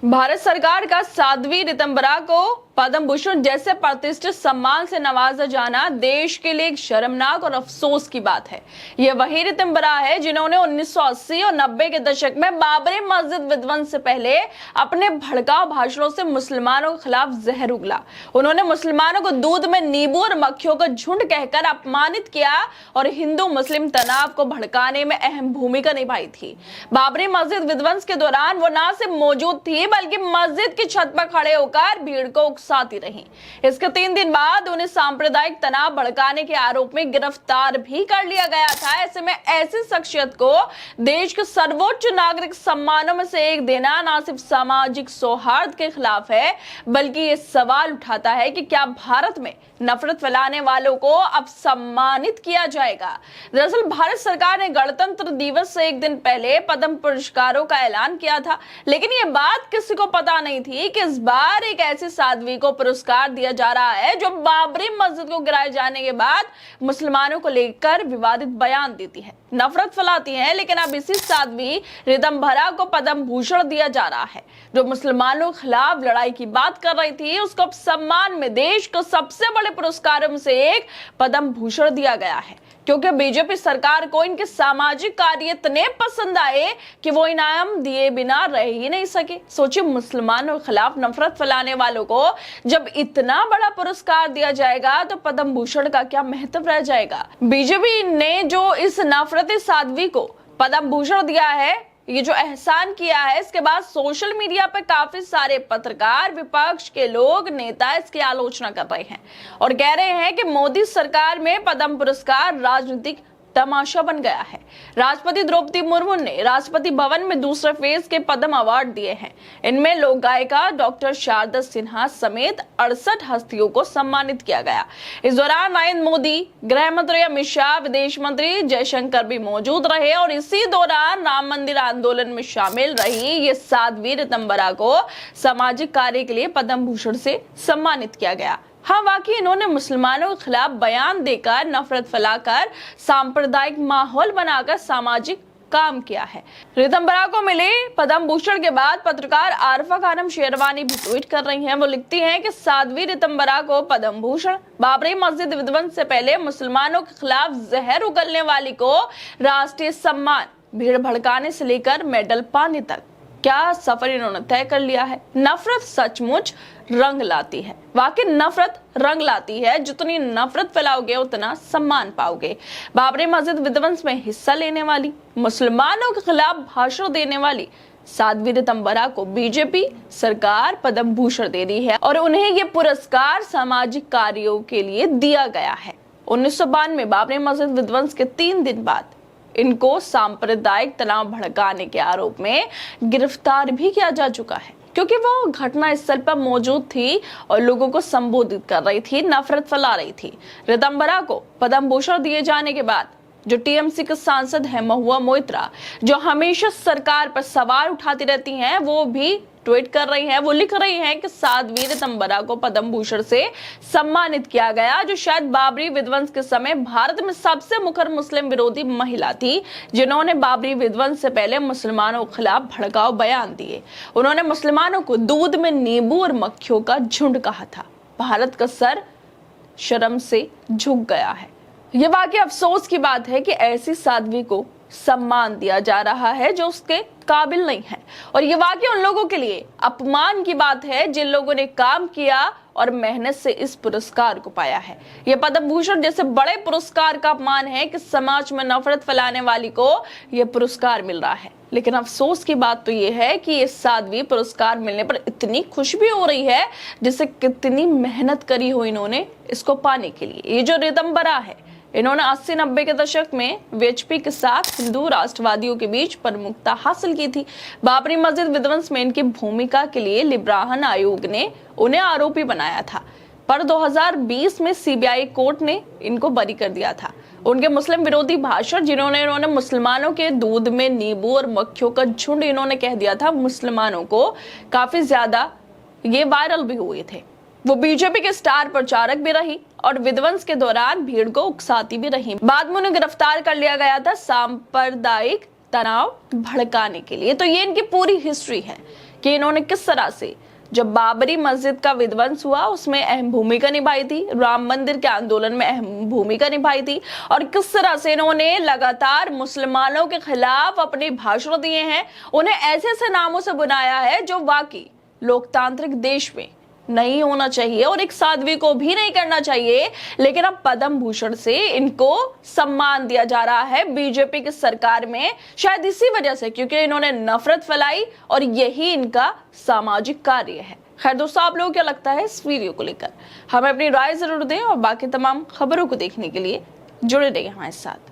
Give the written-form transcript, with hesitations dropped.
भारत सरकार का साध्वी रितंबरा को पद्म भूषण जैसे प्रतिष्ठित सम्मान से नवाजा जाना देश के लिए एक शर्मनाक और अफसोस की बात है। यह वही रितंबरा है जिन्होंने 1980 और 90 के दशक में बाबरी मस्जिद विध्वंस से पहले अपने भड़काऊ भाषणों से मुसलमानों के खिलाफ जहर उगला। उन्होंने मुसलमानों को दूध में नींबू और मक्खियों का झुंड कहकर अपमानित किया और हिंदू मुस्लिम तनाव को भड़काने में अहम भूमिका निभाई थी। बाबरी मस्जिद विध्वंस के दौरान वो न सिर्फ मौजूद थी बल्कि मस्जिद की छत पर खड़े होकर भीड़ को उकसाती रही। इसके 3 दिन बाद उन्हें सांप्रदायिक तनाव भड़काने के आरोप में गिरफ्तार भी कर लिया गया था। ऐसे में ऐसी शख्सियत को देश के सर्वोच्च नागरिक सम्मानों में से एक देना न सिर्फ सामाजिक सौहार्द के खिलाफ है बल्कि ये सवाल उठाता है कि क्या भारत में नफरत फैलाने वालों को अब सम्मानित किया जाएगा। दरअसल भारत सरकार ने गणतंत्र दिवस से एक दिन पहले पद्म पुरस्कारों का ऐलान किया था, लेकिन ये बात किसी को पता नहीं थी कि इस बार एक ऐसी साध्वी को पुरस्कार दिया जा रहा है जो बाबरी मस्जिद को गिराए जाने के बाद मुसलमानों को लेकर विवादित बयान देती है, नफरत फैलाती है। लेकिन अब इसी साध्वी रितंबरा को पद्म भूषण दिया जा रहा है जो मुसलमानों के खिलाफ लड़ाई की बात कर रही थी। उसको अब सम्मान में देश को सबसे बड़े पुरस्कारों में से एक पद्म भूषण दिया गया है, क्योंकि बीजेपी सरकार को इनके सामाजिक कार्य इतने पसंद आए कि वो इनाम दिए बिना रह ही नहीं सके। सोचिए, मुसलमानों के खिलाफ नफरत फैलाने वालों को जब इतना बड़ा पुरस्कार दिया जाएगा तो पद्म भूषण का क्या महत्व रह जाएगा। बीजेपी ने जो इस नफरती साध्वी को पद्म भूषण दिया है, ये जो एहसान किया है, इसके बाद सोशल मीडिया पर काफी सारे पत्रकार, विपक्ष के लोग, नेता इसकी आलोचना कर रहे हैं और कह रहे हैं कि मोदी सरकार में पद्म पुरस्कार राजनीतिक तमाशा बन गया है। राष्ट्रपति द्रौपदी मुर्मू ने राष्ट्रपति भवन में दूसरे फेज के पद्म अवार्ड दिए हैं। इनमें लोक गायिका डॉक्टर शारदा सिन्हा समेत 68 हस्तियों को सम्मानित किया गया। इस दौरान नरेंद्र मोदी, गृह मंत्री अमित शाह, विदेश मंत्री जयशंकर भी मौजूद रहे और इसी दौरान राम मंदिर आंदोलन में शामिल रही ये साध्वी रितंबरा को सामाजिक कार्य के लिए पद्म भूषण से सम्मानित किया गया। हाँ, वाकई इन्होंने मुसलमानों के खिलाफ बयान देकर, नफरत फैलाकर, सांप्रदायिक माहौल बनाकर सामाजिक काम किया है। रितंबरा को मिले पद्म भूषण के बाद पत्रकार आरफा खानम शेरवानी भी ट्वीट कर रही हैं। वो लिखती हैं कि साध्वी रितंबरा को पद्म भूषण, बाबरी मस्जिद विध्वंस से पहले मुसलमानों के खिलाफ जहर उगलने वाली को राष्ट्रीय सम्मान, भीड़ भड़काने से लेकर मेडल पाने तक क्या सफर इन्होंने तय कर लिया है। नफरत सचमुच रंग लाती है, वाकई नफरत रंग लाती है। जितनी नफरत फैलाओगे उतना सम्मान पाओगे। बाबरी मस्जिद विध्वंस में हिस्सा लेने वाली, मुसलमानों के खिलाफ भाषण देने वाली साध्वी रितंबरा को बीजेपी सरकार पद्म भूषण दे रही है और उन्हें ये पुरस्कार सामाजिक कार्यों के लिए दिया गया है। 1992 बाबरी मस्जिद विध्वंस के 3 दिन बाद इनको सांप्रदायिक तनाव भड़काने के आरोप में गिरफ्तार भी किया जा चुका है, क्योंकि वो घटना स्थल पर मौजूद थी और लोगों को संबोधित कर रही थी, नफरत फैला रही थी। रितंबरा को पद्म भूषण दिए जाने के बाद जो टीएमसी के सांसद हैं महुआ मोइत्रा, जो हमेशा सरकार पर सवाल उठाती रहती हैं, वो भी ट्वीट कर रही हैं। वो लिख रही हैं कि साध्वी रितंबरा को पद्म भूषण से सम्मानित किया गया, जो शायद बाबरी विध्वंस के समय भारत में सबसे मुखर मुस्लिम विरोधी महिला थी, जिन्होंने बाबरी विध्वंस से पहले मुसलमानों के खिलाफ भड़काऊ बयान दिए। उन्होंने मुसलमानों को दूध में नींबू और मक्खियों का झुंड कहा था। भारत का सर शर्म से झुक गया है। ये वाकई अफसोस की बात है कि ऐसी साध्वी को सम्मान दिया जा रहा है जो उसके काबिल नहीं है, और ये वाकई उन लोगों के लिए अपमान की बात है जिन लोगों ने काम किया और मेहनत से इस पुरस्कार को पाया है। ये पद्म भूषण जैसे बड़े पुरस्कार का अपमान है कि समाज में नफरत फैलाने वाली को यह पुरस्कार मिल रहा है। लेकिन अफसोस की बात तो ये है कि ये साध्वी पुरस्कार मिलने पर इतनी खुश भी हो रही है जिससे कितनी मेहनत करी हो इन्होंने इसको पाने के लिए। ये जो रितंबरा है, इन्होंने 80-90 के दशक में वीएचपी के साथ हिंदू राष्ट्रवादियों के बीच प्रमुखता हासिल की थी। बाबरी मस्जिद विध्वंस में इनकी भूमिका के लिए लिब्राहन आयोग ने उन्हें आरोपी बनाया था, पर 2020 में सीबीआई कोर्ट ने इनको बरी कर दिया था। उनके मुस्लिम विरोधी भाषण, जिन्होंने इन्होंने मुसलमानों के दूध में नींबू और मक्खियों का झुंड इन्होंने कह दिया था मुसलमानों को, काफी ज्यादा ये वायरल भी हुए थे। वो बीजेपी के स्टार प्रचारक भी रही और विध्वंस के दौरान भीड़ को उकसाती भी रही। बाद में उन्हें गिरफ्तार कर लिया गया था सांप्रदायिक तनाव भड़काने के लिए। तो ये इनकी पूरी हिस्ट्री है कि इन्होंने किस तरह से जब बाबरी मस्जिद का विध्वंस हुआ उसमें अहम भूमिका निभाई थी, राम मंदिर के आंदोलन में अहम भूमिका निभाई थी, और किस तरह से इन्होंने लगातार मुसलमानों के खिलाफ अपने भाषण दिए हैं, उन्हें ऐसे ऐसे नामों से बुलाया है जो वाकई लोकतांत्रिक देश में नहीं होना चाहिए और एक साध्वी को भी नहीं करना चाहिए। लेकिन अब पद्म भूषण से इनको सम्मान दिया जा रहा है बीजेपी की सरकार में, शायद इसी वजह से क्योंकि इन्होंने नफरत फैलाई और यही इनका सामाजिक कार्य है। खैर दोस्तों, आप लोगों को क्या लगता है इस वीडियो को लेकर? हमें अपनी राय जरूर दें और बाकी तमाम खबरों को देखने के लिए जुड़े रहिए हमारे साथ।